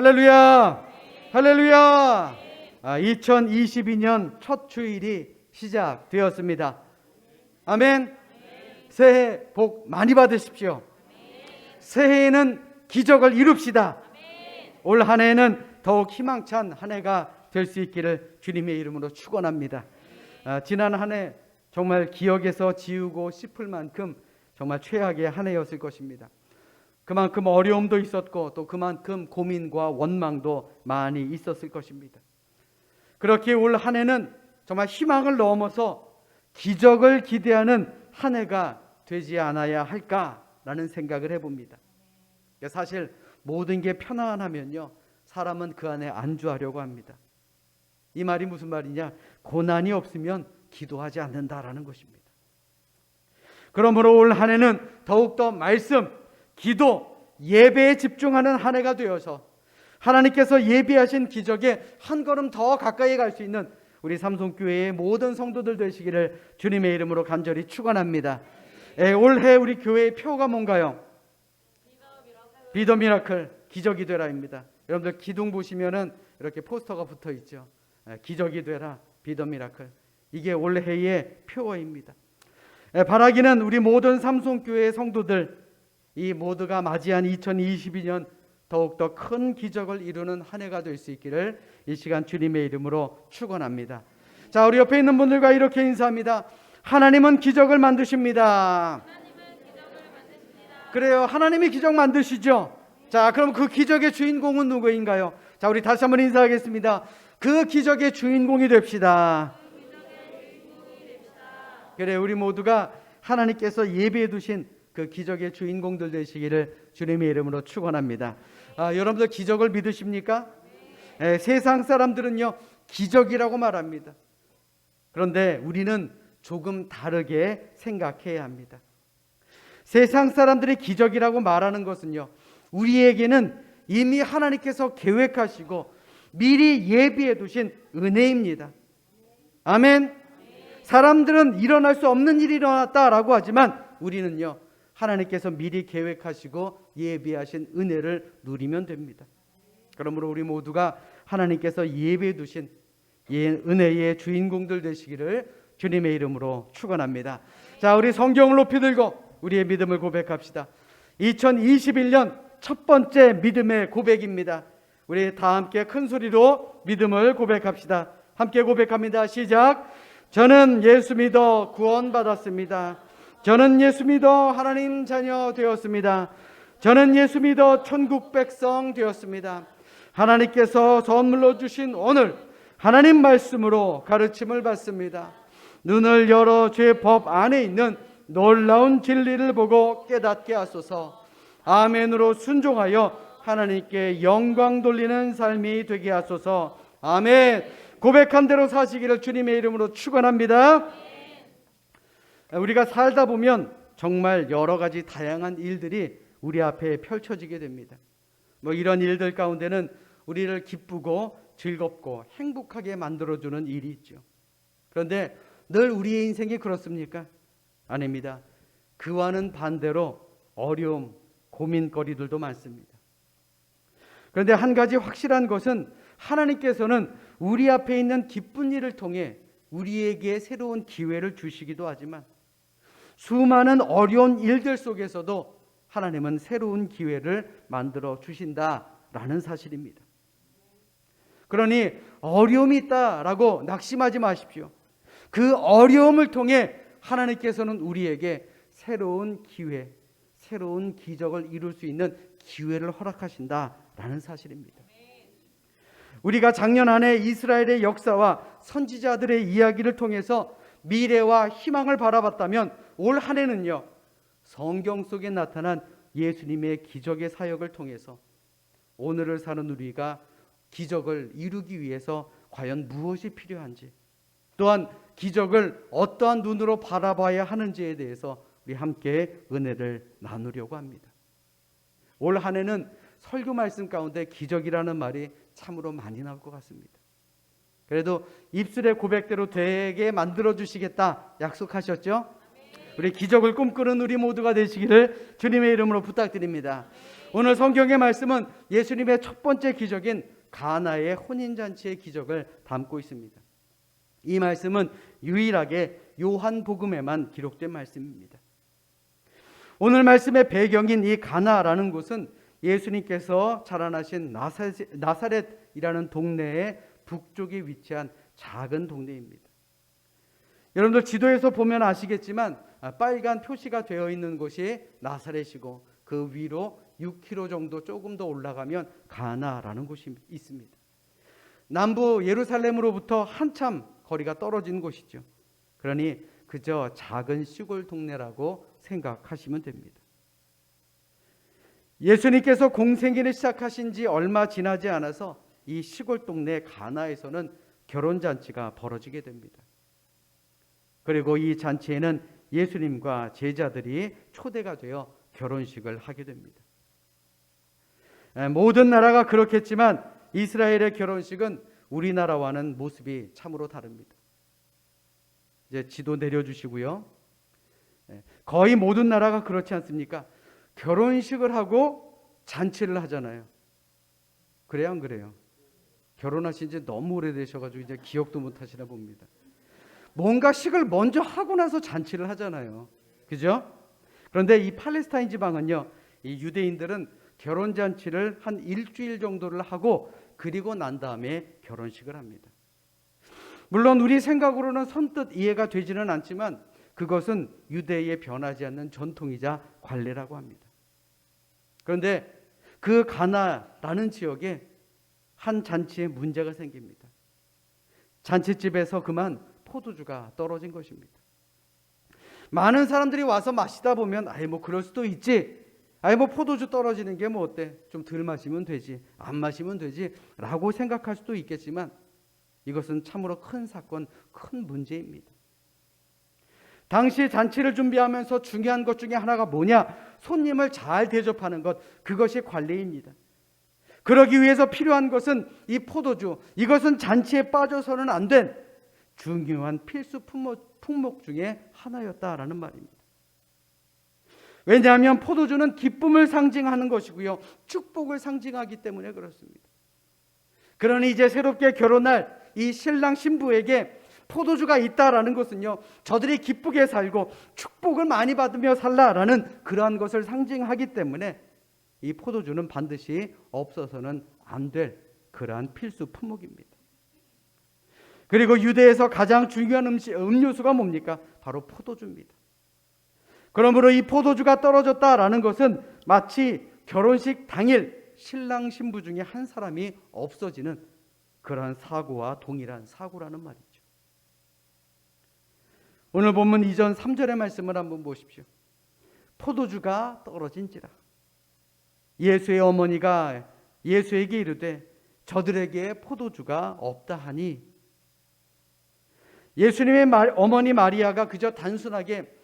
할렐루야! 할렐루야! 2022년 첫 주일이 시작되었습니다. 아멘. 새해 복 많이 받으십시오. 새해에는 기적을 이룹시다. 올 한 해는 더욱 희망찬 한 해가 될 수 있기를 주님의 이름으로 축원합니다. 지난 한 해 정말 기억에서 지우고 싶을 만큼 정말 최악의 한 해였을 것입니다. 그만큼 어려움도 있었고 또 그만큼 고민과 원망도 많이 있었을 것입니다. 그렇게 올 한 해는 정말 희망을 넘어서 기적을 기대하는 한 해가 되지 않아야 할까라는 생각을 해봅니다. 사실 모든 게 편안하면요, 사람은 그 안에 안주하려고 합니다. 이 말이 무슨 말이냐? 고난이 없으면 기도하지 않는다라는 것입니다. 그러므로 올 한 해는 더욱더 말씀, 기도, 예배에 집중하는 한 해가 되어서 하나님께서 예비하신 기적에 한 걸음 더 가까이 갈 수 있는 우리 삼성교회의 모든 성도들 되시기를 주님의 이름으로 간절히 축원합니다. 올해 우리 교회의 표가 뭔가요? 비더 미라클, 기적이 되라입니다. 여러분들 기둥 보시면은 이렇게 포스터가 붙어 있죠. 기적이 되라, 비더 미라클. 이게 올해의 표어입니다. 바라기는 우리 모든 삼성교회의 성도들 이 모두가 맞이한 2022년 더욱더 큰 기적을 이루는 한 해가 될 수 있기를 이 시간 주님의 이름으로 축원합니다. 자, 우리 옆에 있는 분들과 이렇게 인사합니다. 하나님은 기적을 만드십니다. 그래요, 하나님이 기적 만드시죠. 자, 그럼 그 기적의 주인공은 누구인가요? 자, 우리 다시 한번 인사하겠습니다. 그 기적의 주인공이 됩시다. 그래, 우리 모두가 하나님께서 예비해 두신 그 기적의 주인공들 되시기를 주님의 이름으로 축원합니다. 여러분들 기적을 믿으십니까? 세상 사람들은요, 기적이라고 말합니다. 그런데 우리는 조금 다르게 생각해야 합니다. 세상 사람들이 기적이라고 말하는 것은요, 우리에게는 이미 하나님께서 계획하시고 미리 예비해 두신 은혜입니다. 아멘. 사람들은 일어날 수 없는 일이 일어났다라고 하지만 우리는요, 하나님께서 미리 계획하시고 예비하신 은혜를 누리면 됩니다. 그러므로 우리 모두가 하나님께서 예비해 두신 은혜의 주인공들 되시기를 주님의 이름으로 축원합니다. 자, 우리 성경을 높이 들고 우리의 믿음을 고백합시다. 2021년 첫 번째 믿음의 고백입니다. 우리 다 함께 큰 소리로 믿음을 고백합시다. 함께 고백합니다. 시작. 저는 예수 믿어 구원받았습니다. 저는 예수 믿어 하나님 자녀 되었습니다. 저는 예수 믿어 천국 백성 되었습니다. 하나님께서 선물로 주신 오늘 하나님 말씀으로 가르침을 받습니다. 눈을 열어 죄 법 안에 있는 놀라운 진리를 보고 깨닫게 하소서. 아멘으로 순종하여 하나님께 영광 돌리는 삶이 되게 하소서. 아멘. 고백한 대로 사시기를 주님의 이름으로 축원합니다. 우리가 살다 보면 정말 여러 가지 다양한 일들이 우리 앞에 펼쳐지게 됩니다. 이런 일들 가운데는 우리를 기쁘고 즐겁고 행복하게 만들어주는 일이 있죠. 그런데 늘 우리의 인생이 그렇습니까? 아닙니다. 그와는 반대로 어려움, 고민거리들도 많습니다. 그런데 한 가지 확실한 것은 하나님께서는 우리 앞에 있는 기쁜 일을 통해 우리에게 새로운 기회를 주시기도 하지만 수많은 어려운 일들 속에서도 하나님은 새로운 기회를 만들어 주신다라는 사실입니다. 그러니 어려움이 있다라고 낙심하지 마십시오. 그 어려움을 통해 하나님께서는 우리에게 새로운 기회, 새로운 기적을 이룰 수 있는 기회를 허락하신다라는 사실입니다. 우리가 작년 한 해 이스라엘의 역사와 선지자들의 이야기를 통해서 미래와 희망을 바라봤다면 올 한 해는요, 성경 속에 나타난 예수님의 기적의 사역을 통해서 오늘을 사는 우리가 기적을 이루기 위해서 과연 무엇이 필요한지, 또한 기적을 어떠한 눈으로 바라봐야 하는지에 대해서 우리 함께 은혜를 나누려고 합니다. 올 한 해는 설교 말씀 가운데 기적이라는 말이 참으로 많이 나올 것 같습니다. 그래도 입술의 고백대로 되게 만들어 주시겠다 약속하셨죠? 우리 기적을 꿈꾸는 우리 모두가 되시기를 주님의 이름으로 부탁드립니다. 오늘 성경의 말씀은 예수님의 첫 번째 기적인 가나의 혼인잔치의 기적을 담고 있습니다. 이 말씀은 유일하게 요한복음에만 기록된 말씀입니다. 오늘 말씀의 배경인 이 가나라는 곳은 예수님께서 자라나신 나사렛이라는 동네의 북쪽에 위치한 작은 동네입니다. 여러분들 지도에서 보면 아시겠지만 빨간 표시가 되어 있는 곳이 나사렛이고 그 위로 6km 정도 조금 더 올라가면 가나라는 곳이 있습니다. 남부 예루살렘으로부터 한참 거리가 떨어진 곳이죠. 그러니 그저 작은 시골 동네라고 생각하시면 됩니다. 예수님께서 공생애를 시작하신 지 얼마 지나지 않아서 이 시골 동네 가나에서는 결혼잔치가 벌어지게 됩니다. 그리고 이 잔치에는 예수님과 제자들이 초대가 되어 결혼식을 하게 됩니다. 모든 나라가 그렇겠지만 이스라엘의 결혼식은 우리나라와는 모습이 참으로 다릅니다. 이제 지도 내려주시고요. 거의 모든 나라가 그렇지 않습니까? 결혼식을 하고 잔치를 하잖아요. 그래요, 안 그래요? 결혼하신 지 너무 오래되셔가지고 이제 기억도 못 하시나 봅니다. 뭔가 식을 먼저 하고 나서 잔치를 하잖아요. 그죠? 그런데 이 팔레스타인 지방은요, 이 유대인들은 결혼잔치를 한 일주일 정도를 하고 그리고 난 다음에 결혼식을 합니다. 물론 우리 생각으로는 선뜻 이해가 되지는 않지만 그것은 유대의 변하지 않는 전통이자 관례라고 합니다. 그런데 그 가나라는 지역에 한 잔치에 문제가 생깁니다. 잔치집에서 그만 포도주가 떨어진 것입니다. 많은 사람들이 와서 마시다 보면 뭐 그럴 수도 있지. 뭐 포도주 떨어지는 게 뭐 어때? 좀 덜 마시면 되지. 안 마시면 되지. 라고 생각할 수도 있겠지만 이것은 참으로 큰 사건, 큰 문제입니다. 당시 잔치를 준비하면서 중요한 것 중에 하나가 뭐냐? 손님을 잘 대접하는 것, 그것이 관례입니다. 그러기 위해서 필요한 것은 이 포도주, 이것은 잔치에 빠져서는 안 된 중요한 필수 품목 중에 하나였다라는 말입니다. 왜냐하면 포도주는 기쁨을 상징하는 것이고요, 축복을 상징하기 때문에 그렇습니다. 그러니 이제 새롭게 결혼할 이 신랑 신부에게 포도주가 있다라는 것은요, 저들이 기쁘게 살고 축복을 많이 받으며 살라라는 그러한 것을 상징하기 때문에 이 포도주는 반드시 없어서는 안 될 그러한 필수 품목입니다. 그리고 유대에서 가장 중요한 음료수가 뭡니까? 바로 포도주입니다. 그러므로 이 포도주가 떨어졌다라는 것은 마치 결혼식 당일 신랑 신부 중에 한 사람이 없어지는 그러한 사고와 동일한 사고라는 말이죠. 오늘 본문 이전 3절의 말씀을 한번 보십시오. 포도주가 떨어진지라. 예수의 어머니가 예수에게 이르되 저들에게 포도주가 없다 하니, 예수님의 어머니 마리아가 그저 단순하게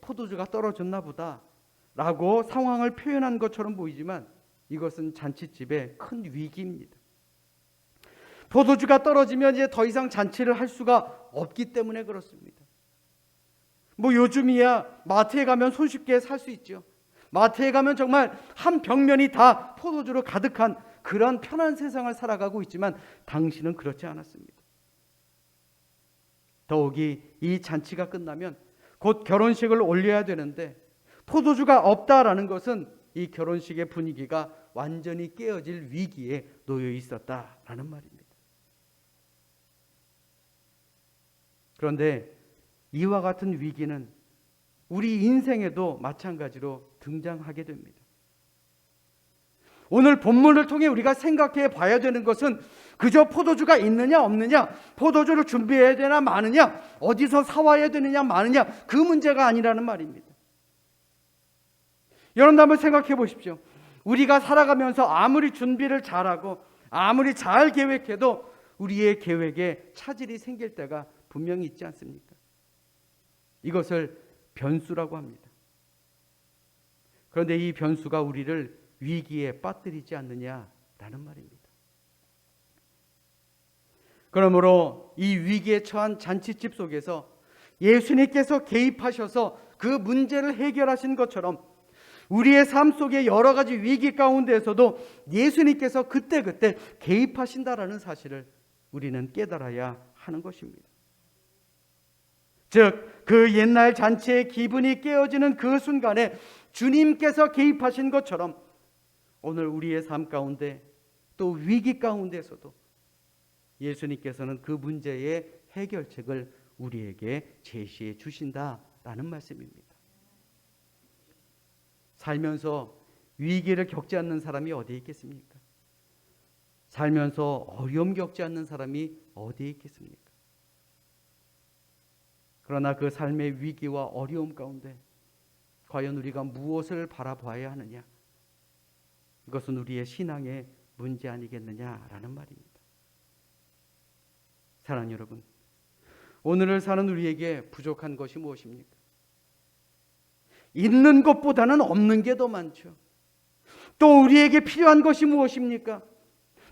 포도주가 떨어졌나 보다 라고 상황을 표현한 것처럼 보이지만 이것은 잔치집의 큰 위기입니다. 포도주가 떨어지면 이제 더 이상 잔치를 할 수가 없기 때문에 그렇습니다. 요즘이야 마트에 가면 손쉽게 살 수 있죠. 마트에 가면 정말 한 벽면이 다 포도주로 가득한 그런 편한 세상을 살아가고 있지만 당신은 그렇지 않았습니다. 더욱이 이 잔치가 끝나면 곧 결혼식을 올려야 되는데 포도주가 없다라는 것은 이 결혼식의 분위기가 완전히 깨어질 위기에 놓여 있었다라는 말입니다. 그런데 이와 같은 위기는 우리 인생에도 마찬가지로 등장하게 됩니다. 오늘 본문을 통해 우리가 생각해 봐야 되는 것은 그저 포도주가 있느냐 없느냐, 포도주를 준비해야 되나 마느냐, 어디서 사와야 되느냐 마느냐, 그 문제가 아니라는 말입니다. 여러분 한번 생각해 보십시오. 우리가 살아가면서 아무리 준비를 잘하고 아무리 잘 계획해도 우리의 계획에 차질이 생길 때가 분명히 있지 않습니까? 이것을 변수라고 합니다. 그런데 이 변수가 우리를 위기에 빠뜨리지 않느냐라는 말입니다. 그러므로 이 위기에 처한 잔치집 속에서 예수님께서 개입하셔서 그 문제를 해결하신 것처럼 우리의 삶 속에 여러 가지 위기 가운데에서도 예수님께서 그때그때 개입하신다라는 사실을 우리는 깨달아야 하는 것입니다. 즉 그 옛날 잔치의 기분이 깨어지는 그 순간에 주님께서 개입하신 것처럼 오늘 우리의 삶 가운데 또 위기 가운데서도 예수님께서는 그 문제의 해결책을 우리에게 제시해 주신다라는 말씀입니다. 살면서 위기를 겪지 않는 사람이 어디에 있겠습니까? 살면서 어려움 겪지 않는 사람이 어디에 있겠습니까? 그러나 그 삶의 위기와 어려움 가운데 과연 우리가 무엇을 바라봐야 하느냐? 이것은 우리의 신앙의 문제 아니겠느냐라는 말입니다. 사랑하는 여러분, 오늘을 사는 우리에게 부족한 것이 무엇입니까? 있는 것보다는 없는 게 더 많죠. 또 우리에게 필요한 것이 무엇입니까?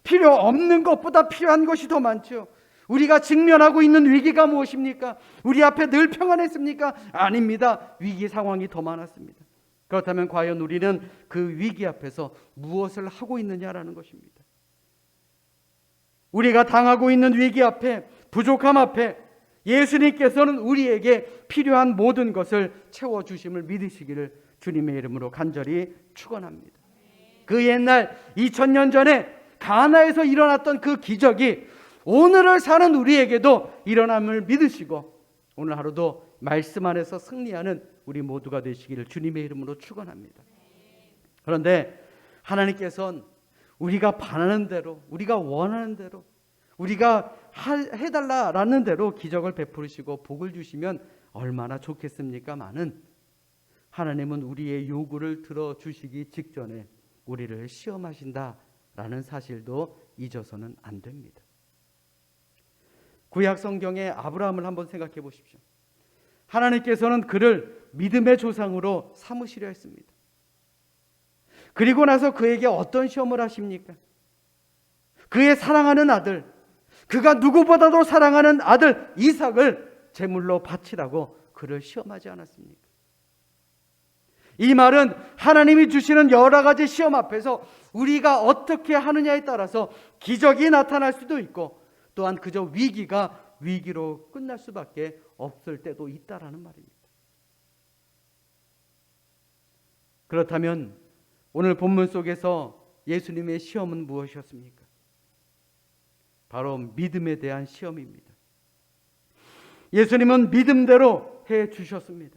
필요 없는 것보다 필요한 것이 더 많죠. 우리가 직면하고 있는 위기가 무엇입니까? 우리 앞에 늘 평안했습니까? 아닙니다. 위기 상황이 더 많았습니다. 그렇다면 과연 우리는 그 위기 앞에서 무엇을 하고 있느냐라는 것입니다. 우리가 당하고 있는 위기 앞에, 부족함 앞에 예수님께서는 우리에게 필요한 모든 것을 채워주심을 믿으시기를 주님의 이름으로 간절히 축원합니다. 그 옛날 2000년 전에 가나에서 일어났던 그 기적이 오늘을 사는 우리에게도 일어남을 믿으시고 오늘 하루도 말씀 안에서 승리하는 우리 모두가 되시기를 주님의 이름으로 축원합니다. 그런데 하나님께서는 우리가 바라는 대로, 우리가 원하는 대로, 우리가 해달라라는 대로 기적을 베푸시고 복을 주시면 얼마나 좋겠습니까마는 하나님은 우리의 요구를 들어주시기 직전에 우리를 시험하신다라는 사실도 잊어서는 안 됩니다. 구약 성경의 아브라함을 한번 생각해 보십시오. 하나님께서는 그를 믿음의 조상으로 삼으시려 했습니다. 그리고 나서 그에게 어떤 시험을 하십니까? 그의 사랑하는 아들, 그가 누구보다도 사랑하는 아들 이삭을 제물로 바치라고 그를 시험하지 않았습니까? 이 말은 하나님이 주시는 여러 가지 시험 앞에서 우리가 어떻게 하느냐에 따라서 기적이 나타날 수도 있고 또한 그저 위기가 위기로 끝날 수밖에 없을 때도 있다라는 말입니다. 그렇다면 오늘 본문 속에서 예수님의 시험은 무엇이었습니까? 바로 믿음에 대한 시험입니다. 예수님은 믿음대로 해 주셨습니다.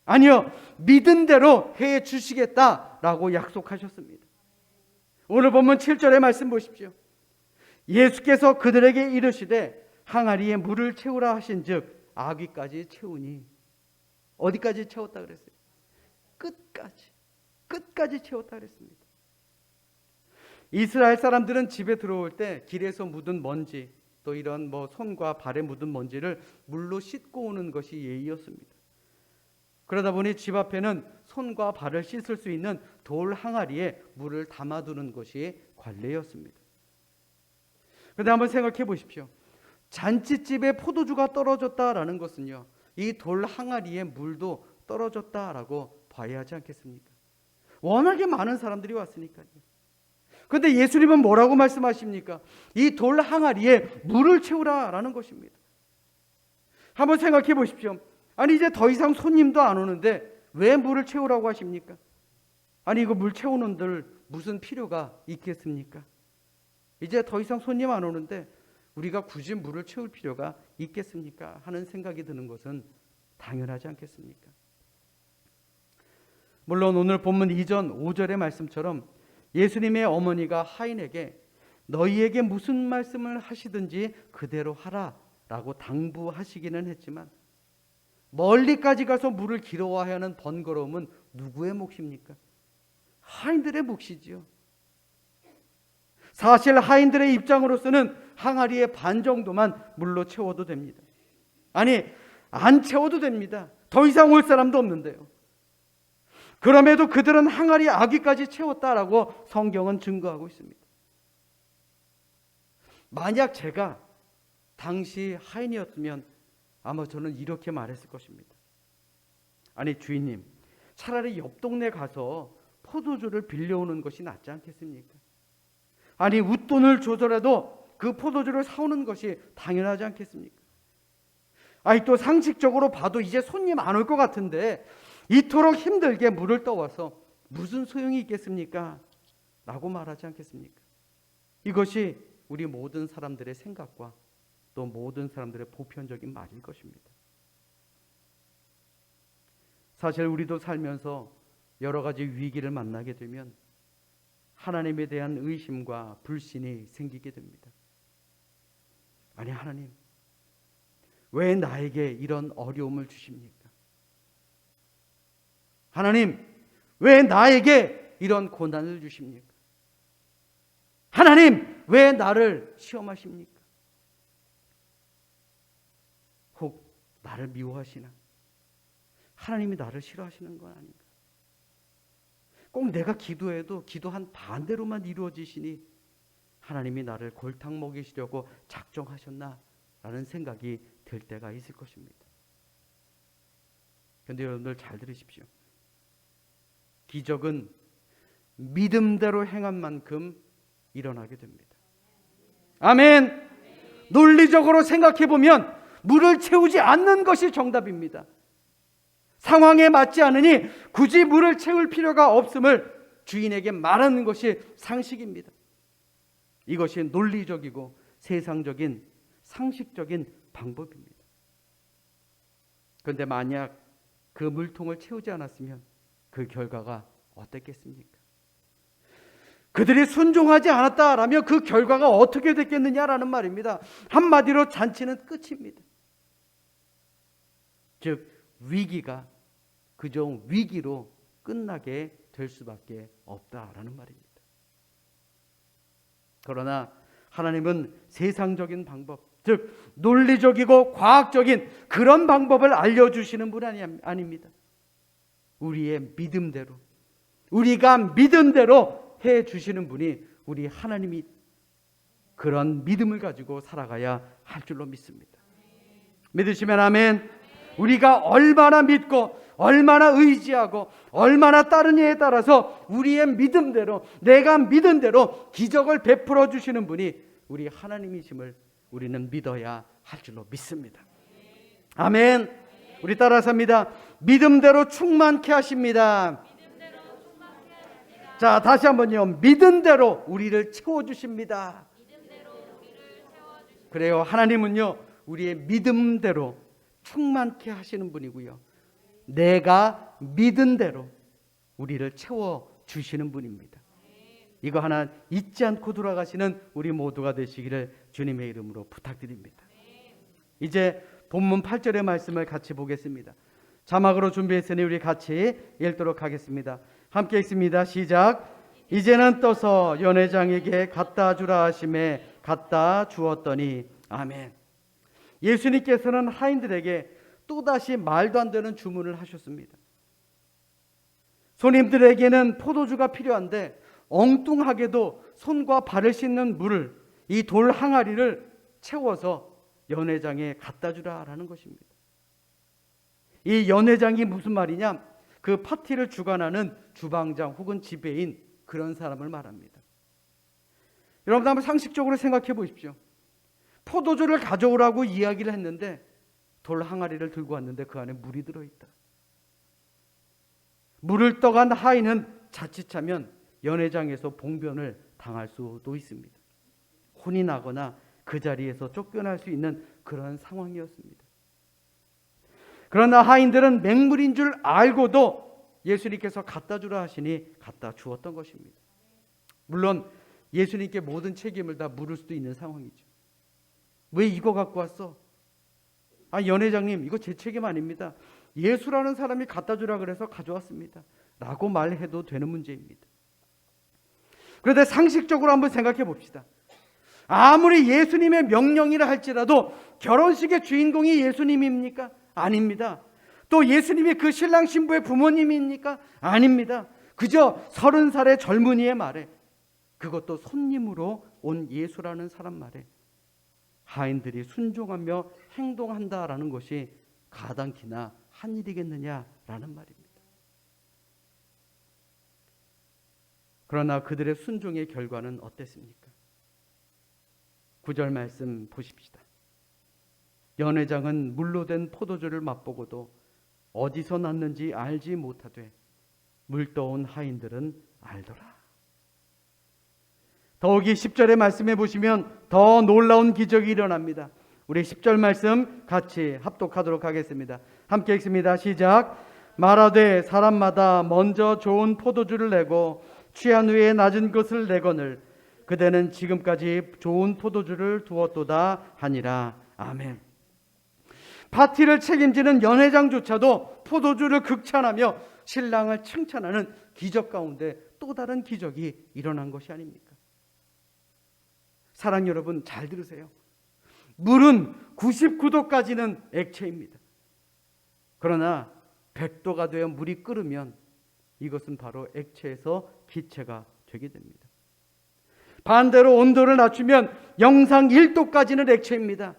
아니요, 믿음대로 해 주시겠다라고 약속하셨습니다. 오늘 본문 7절의 말씀 보십시오. 예수께서 그들에게 이르시되 항아리에 물을 채우라 하신즉 아귀까지 채우니. 어디까지 채웠다 그랬어요? 끝까지 채웠다 그랬습니다. 이스라엘 사람들은 집에 들어올 때 길에서 묻은 먼지, 또 이런 손과 발에 묻은 먼지를 물로 씻고 오는 것이 예의였습니다. 그러다 보니 집 앞에는 손과 발을 씻을 수 있는 돌 항아리에 물을 담아두는 것이 관례였습니다. 그런데 한번 생각해 보십시오. 잔치집에 포도주가 떨어졌다라는 것은요, 이 돌 항아리에 물도 떨어졌다라고 봐야 하지 않겠습니까? 워낙에 많은 사람들이 왔으니까요. 그런데 예수님은 뭐라고 말씀하십니까? 이 돌 항아리에 물을 채우라라는 것입니다. 한번 생각해 보십시오. 아니 이제 더 이상 손님도 안 오는데 왜 물을 채우라고 하십니까? 아니 이거 물 채우는들 무슨 필요가 있겠습니까? 이제 더 이상 손님 안 오는데 우리가 굳이 물을 채울 필요가 있겠습니까? 하는 생각이 드는 것은 당연하지 않겠습니까? 물론 오늘 본문 이전 5절의 말씀처럼 예수님의 어머니가 하인에게 너희에게 무슨 말씀을 하시든지 그대로 하라 라고 당부하시기는 했지만 멀리까지 가서 물을 길어와야 하는 번거로움은 누구의 몫입니까? 하인들의 몫이지요. 사실 하인들의 입장으로서는 항아리의 반 정도만 물로 채워도 됩니다. 아니 안 채워도 됩니다. 더 이상 올 사람도 없는데요. 그럼에도 그들은 항아리 아귀까지 채웠다라고 성경은 증거하고 있습니다. 만약 제가 당시 하인이었으면 아마 저는 이렇게 말했을 것입니다. 아니 주인님, 차라리 옆 동네 가서 포도주를 빌려오는 것이 낫지 않겠습니까? 아니 웃돈을 줘서라도 그 포도주를 사오는 것이 당연하지 않겠습니까? 아니 또 상식적으로 봐도 이제 손님 안 올 것 같은데 이토록 힘들게 물을 떠와서 무슨 소용이 있겠습니까? 라고 말하지 않겠습니까? 이것이 우리 모든 사람들의 생각과 또 모든 사람들의 보편적인 말일 것입니다. 사실 우리도 살면서 여러 가지 위기를 만나게 되면 하나님에 대한 의심과 불신이 생기게 됩니다. 아니 하나님, 왜 나에게 이런 어려움을 주십니까? 하나님, 왜 나에게 이런 고난을 주십니까? 하나님, 왜 나를 시험하십니까? 혹 나를 미워하시나? 하나님이 나를 싫어하시는 건 아닌가? 꼭 내가 기도해도 기도한 반대로만 이루어지시니 하나님이 나를 골탕 먹이시려고 작정하셨나? 라는 생각이 들 때가 있을 것입니다. 그런데 여러분들 잘 들으십시오. 기적은 믿음대로 행한 만큼 일어나게 됩니다. 아멘. 논리적으로 생각해 보면 물을 채우지 않는 것이 정답입니다. 상황에 맞지 않으니 굳이 물을 채울 필요가 없음을 주인에게 말하는 것이 상식입니다. 이것이 논리적이고 세상적인 상식적인 방법입니다. 그런데 만약 그 물통을 채우지 않았으면 그 결과가 어땠겠습니까? 그들이 순종하지 않았다라면 그 결과가 어떻게 됐겠느냐라는 말입니다. 한마디로 잔치는 끝입니다. 즉 위기가 그저 위기로 끝나게 될 수밖에 없다라는 말입니다. 그러나 하나님은 세상적인 방법, 즉 논리적이고 과학적인 그런 방법을 알려주시는 분이 아닙니다. 우리의 믿음대로, 우리가 믿은 대로 해주시는 분이 우리 하나님이 그런 믿음을 가지고 살아가야 할 줄로 믿습니다. 믿으시면 아멘. 우리가 얼마나 믿고 얼마나 의지하고 얼마나 따르냐에 따라서 우리의 믿음대로, 내가 믿은 대로 기적을 베풀어 주시는 분이 우리 하나님이심을 우리는 믿어야 할 줄로 믿습니다. 아멘. 우리 따라서 합니다. 믿음대로 충만케 하십니다. 자, 다시 한번요. 믿은 대로 우리를 채워주십니다. 그래요. 하나님은요, 우리의 믿음대로 충만케 하시는 분이고요. 내가 믿은 대로 우리를 채워주시는 분입니다. 이거 하나 잊지 않고 돌아가시는 우리 모두가 되시기를 주님의 이름으로 부탁드립니다. 이제 본문 8절의 말씀을 같이 보겠습니다. 자막으로 준비했으니 우리 같이 읽도록 하겠습니다. 함께 읽습니다. 시작. 이제는 떠서 연회장에게 갖다 주라 하심에 갖다 주었더니 아멘. 예수님께서는 하인들에게 또다시 말도 안 되는 주문을 하셨습니다. 손님들에게는 포도주가 필요한데 엉뚱하게도 손과 발을 씻는 물을, 이 돌 항아리를 채워서 연회장에 갖다 주라라는 것입니다. 이 연회장이 무슨 말이냐? 그 파티를 주관하는 주방장 혹은 지배인 그런 사람을 말합니다. 여러분 한번 상식적으로 생각해 보십시오. 포도주를 가져오라고 이야기를 했는데 돌 항아리를 들고 왔는데 그 안에 물이 들어있다. 물을 떠간 하인은 자칫하면 연회장에서 봉변을 당할 수도 있습니다. 혼이 나거나 그 자리에서 쫓겨날 수 있는 그런 상황이었습니다. 그러나 하인들은 맹물인 줄 알고도 예수님께서 갖다 주라 하시니 갖다 주었던 것입니다. 물론 예수님께 모든 책임을 다 물을 수도 있는 상황이죠. 왜 이거 갖고 왔어? 아, 연회장님, 이거 제 책임 아닙니다. 예수라는 사람이 갖다 주라 그래서 가져왔습니다. 라고 말해도 되는 문제입니다. 그런데 상식적으로 한번 생각해 봅시다. 아무리 예수님의 명령이라 할지라도 결혼식의 주인공이 예수님입니까? 아닙니다. 또 예수님이 그 신랑 신부의 부모님입니까? 아닙니다. 그저 30살의 젊은이의 말에, 그것도 손님으로 온 예수라는 사람 말에 하인들이 순종하며 행동한다라는 것이 가당키나 한 일이겠느냐라는 말입니다. 그러나 그들의 순종의 결과는 어땠습니까? 9절 말씀 보십시다. 연회장은 물로 된 포도주를 맛보고도 어디서 났는지 알지 못하되 물떠온 하인들은 알더라. 더욱이 10절의 말씀에 보시면 더 놀라운 기적이 일어납니다. 우리 10절 말씀 같이 합독하도록 하겠습니다. 함께 읽습니다. 시작. 말하되 사람마다 먼저 좋은 포도주를 내고 취한 후에 낮은 것을 내거늘 그대는 지금까지 좋은 포도주를 두었도다 하니라. 아멘. 파티를 책임지는 연회장조차도 포도주를 극찬하며 신랑을 칭찬하는 기적 가운데 또 다른 기적이 일어난 것이 아닙니까? 사랑 여러분, 잘 들으세요. 물은 99도까지는 액체입니다. 그러나 100도가 되어 물이 끓으면 이것은 바로 액체에서 기체가 되게 됩니다. 반대로 온도를 낮추면 영상 1도까지는 액체입니다.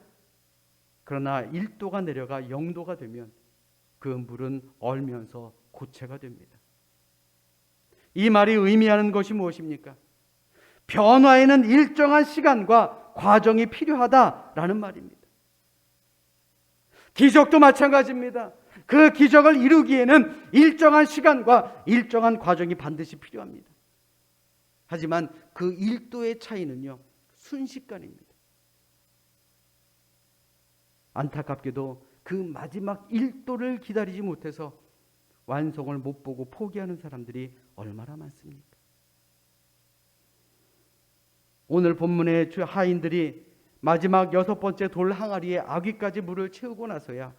그러나 1도가 내려가 0도가 되면 그 물은 얼면서 고체가 됩니다. 이 말이 의미하는 것이 무엇입니까? 변화에는 일정한 시간과 과정이 필요하다라는 말입니다. 기적도 마찬가지입니다. 그 기적을 이루기에는 일정한 시간과 일정한 과정이 반드시 필요합니다. 하지만 그 1도의 차이는요, 순식간입니다. 안타깝게도 그 마지막 1도를 기다리지 못해서 완성을 못 보고 포기하는 사람들이 얼마나 많습니까? 오늘 본문의 하인들이 마지막 6번째 돌 항아리에 아귀까지 물을 채우고 나서야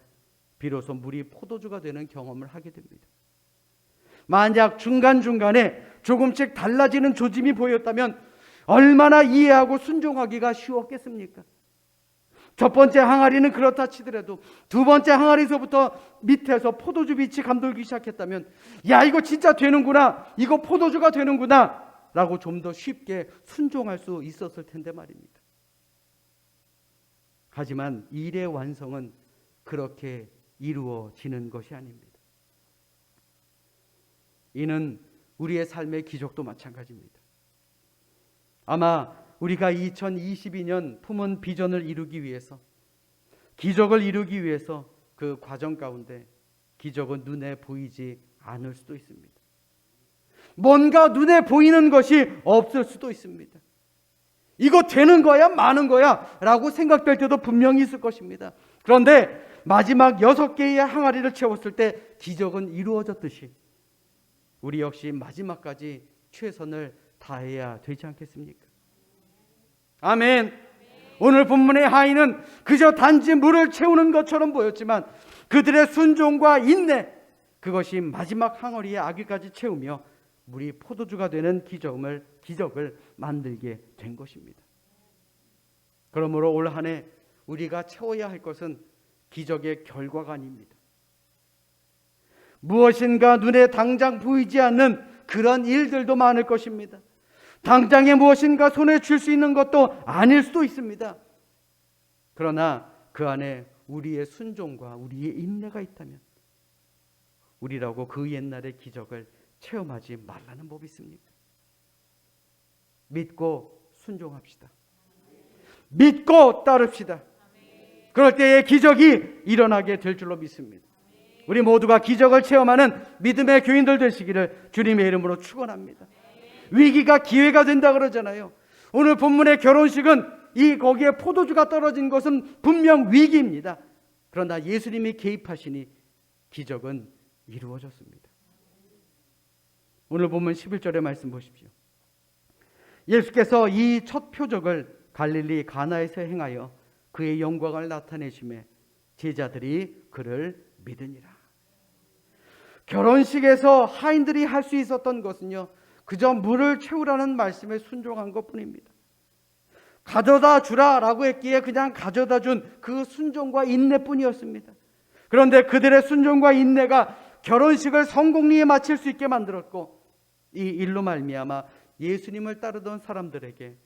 비로소 물이 포도주가 되는 경험을 하게 됩니다. 만약 중간중간에 조금씩 달라지는 조짐이 보였다면 얼마나 이해하고 순종하기가 쉬웠겠습니까? 첫 번째 항아리는 그렇다 치더라도 두 번째 항아리서부터 밑에서 포도주 빛이 감돌기 시작했다면 야, 이거 진짜 되는구나, 이거 포도주가 되는구나 라고 좀 더 쉽게 순종할 수 있었을 텐데 말입니다. 하지만 일의 완성은 그렇게 이루어지는 것이 아닙니다. 이는 우리의 삶의 기적도 마찬가지입니다. 아마 우리가 2022년 품은 비전을 이루기 위해서, 기적을 이루기 위해서 그 과정 가운데 기적은 눈에 보이지 않을 수도 있습니다. 뭔가 눈에 보이는 것이 없을 수도 있습니다. 이거 되는 거야 마는 거야 라고 생각될 때도 분명히 있을 것입니다. 그런데 마지막 6개의 항아리를 채웠을 때 기적은 이루어졌듯이 우리 역시 마지막까지 최선을 다해야 되지 않겠습니까? 아멘. 오늘 본문의 하인은 그저 단지 물을 채우는 것처럼 보였지만 그들의 순종과 인내, 그것이 마지막 항아리에 아귀까지 채우며 물이 포도주가 되는 기적을 만들게 된 것입니다. 그러므로 올 한 해 우리가 채워야 할 것은 기적의 결과가 아닙니다. 무엇인가 눈에 당장 보이지 않는 그런 일들도 많을 것입니다. 당장에 무엇인가 손에 쥘 수 있는 것도 아닐 수도 있습니다. 그러나 그 안에 우리의 순종과 우리의 인내가 있다면 우리라고 그 옛날의 기적을 체험하지 말라는 법이 있습니까? 믿고 순종합시다. 믿고 따릅시다. 그럴 때에 기적이 일어나게 될 줄로 믿습니다. 우리 모두가 기적을 체험하는 믿음의 교인들 되시기를 주님의 이름으로 축원합니다. 위기가 기회가 된다 그러잖아요. 오늘 본문의 결혼식은 거기에 포도주가 떨어진 것은 분명 위기입니다. 그러나 예수님이 개입하시니 기적은 이루어졌습니다. 오늘 본문 11절의 말씀 보십시오. 예수께서 이 첫 표적을 갈릴리 가나에서 행하여 그의 영광을 나타내심에 제자들이 그를 믿으니라. 결혼식에서 하인들이 할 수 있었던 것은요, 그저 물을 채우라는 말씀에 순종한 것뿐입니다. 가져다 주라 라고 했기에 그냥 가져다 준 그 순종과 인내뿐이었습니다. 그런데 그들의 순종과 인내가 결혼식을 성공리에 마칠 수 있게 만들었고, 이 일로 말미암아 예수님을 따르던 사람들에게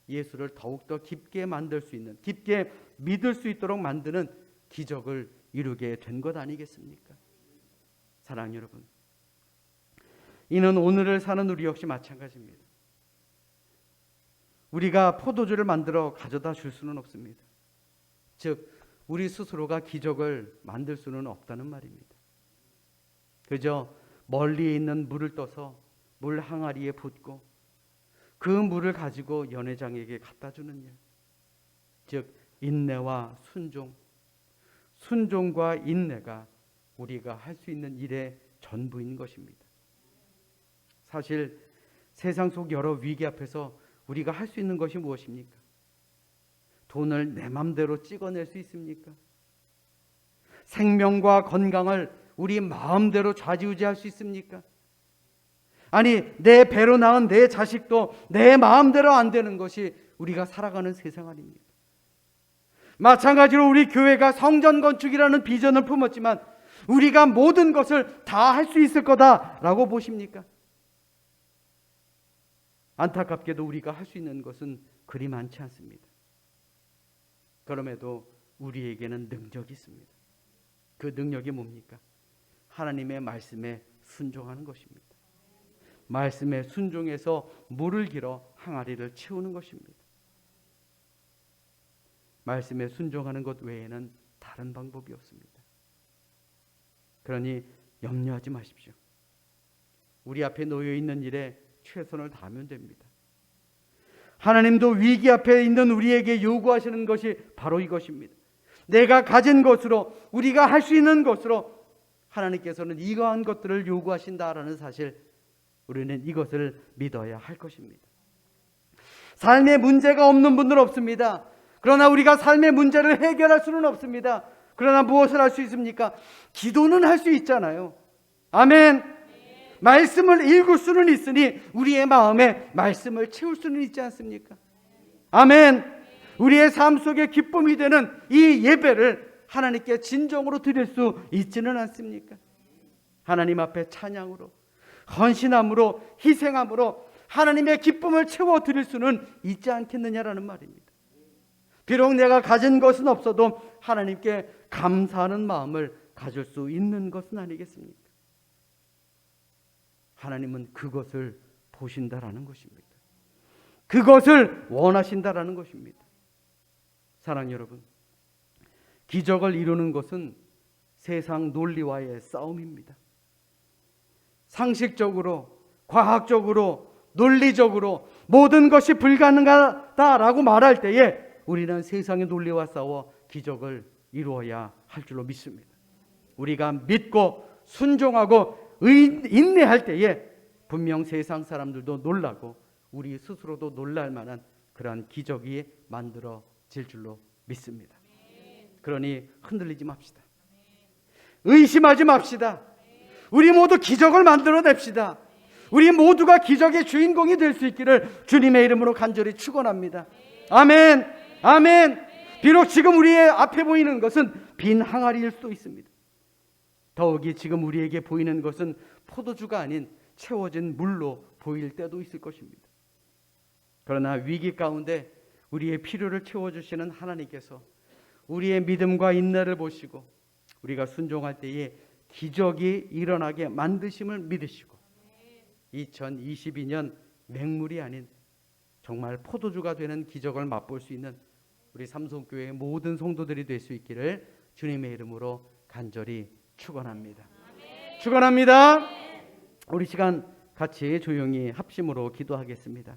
예수를 더욱더 깊게 만들 수 있는, 깊게 믿을 수 있도록 만드는 기적을 이루게 된 것 아니겠습니까? 사랑 여러분, 이는 오늘을 사는 우리 역시 마찬가지입니다. 우리가 포도주를 만들어 가져다 줄 수는 없습니다. 즉 우리 스스로가 기적을 만들 수는 없다는 말입니다. 그저 멀리 있는 물을 떠서 물 항아리에 붓고 그 물을 가지고 연회장에게 갖다 주는 일, 즉 인내와 순종과 인내가 우리가 할 수 있는 일의 전부인 것입니다. 사실 세상 속 여러 위기 앞에서 우리가 할 수 있는 것이 무엇입니까? 돈을 내 맘대로 찍어낼 수 있습니까? 생명과 건강을 우리 마음대로 좌지우지할 수 있습니까? 아니, 내 배로 낳은 내 자식도 내 마음대로 안 되는 것이 우리가 살아가는 세상 아닙니까? 마찬가지로 우리 교회가 성전 건축이라는 비전을 품었지만 우리가 모든 것을 다 할 수 있을 거다라고 보십니까? 안타깝게도 우리가 할 수 있는 것은 그리 많지 않습니다. 그럼에도 우리에게는 능력이 있습니다. 그 능력이 뭡니까? 하나님의 말씀에 순종하는 것입니다. 말씀에 순종해서 물을 길어 항아리를 채우는 것입니다. 말씀에 순종하는 것 외에는 다른 방법이 없습니다. 그러니 염려하지 마십시오. 우리 앞에 놓여 있는 일에 최선을 다하면 됩니다. 하나님도 위기 앞에 있는 우리에게 요구하시는 것이 바로 이것입니다. 내가 가진 것으로, 우리가 할 수 있는 것으로 하나님께서는 이러한 것들을 요구하신다라는 사실, 우리는 이것을 믿어야 할 것입니다. 삶에 문제가 없는 분들 없습니다. 그러나 우리가 삶의 문제를 해결할 수는 없습니다. 그러나 무엇을 할 수 있습니까? 기도는 할 수 있잖아요. 아멘. 말씀을 읽을 수는 있으니 우리의 마음에 말씀을 채울 수는 있지 않습니까? 아멘. 우리의 삶 속에 기쁨이 되는 이 예배를 하나님께 진정으로 드릴 수 있지는 않습니까? 하나님 앞에 찬양으로, 헌신함으로, 희생함으로 하나님의 기쁨을 채워 드릴 수는 있지 않겠느냐라는 말입니다. 비록 내가 가진 것은 없어도 하나님께 감사하는 마음을 가질 수 있는 것은 아니겠습니까? 하나님은 그것을 보신다라는 것입니다. 그것을 원하신다라는 것입니다. 사랑 여러분, 기적을 이루는 것은 세상 논리와의 싸움입니다. 상식적으로, 과학적으로, 논리적으로 모든 것이 불가능하다라고 말할 때에 우리는 세상의 논리와 싸워 기적을 이루어야 할 줄로 믿습니다. 우리가 믿고 순종하고 인내할 때에 분명 세상 사람들도 놀라고 우리 스스로도 놀랄 만한 그러한 기적이 만들어질 줄로 믿습니다. 그러니 흔들리지 맙시다. 의심하지 맙시다. 우리 모두 기적을 만들어냅시다. 우리 모두가 기적의 주인공이 될 수 있기를 주님의 이름으로 간절히 축원합니다. 아멘. 아멘. 비록 지금 우리의 앞에 보이는 것은 빈 항아리일 수도 있습니다. 더욱이 지금 우리에게 보이는 것은 포도주가 아닌 채워진 물로 보일 때도 있을 것입니다. 그러나 위기 가운데 우리의 필요를 채워주시는 하나님께서 우리의 믿음과 인내를 보시고 우리가 순종할 때에 기적이 일어나게 만드심을 믿으시고 2022년 맹물이 아닌 정말 포도주가 되는 기적을 맛볼 수 있는 우리 삼성교회의 모든 성도들이 될 수 있기를 주님의 이름으로 간절히 축원합니다. 축원합니다. 우리 시간 같이 조용히 합심으로 기도하겠습니다.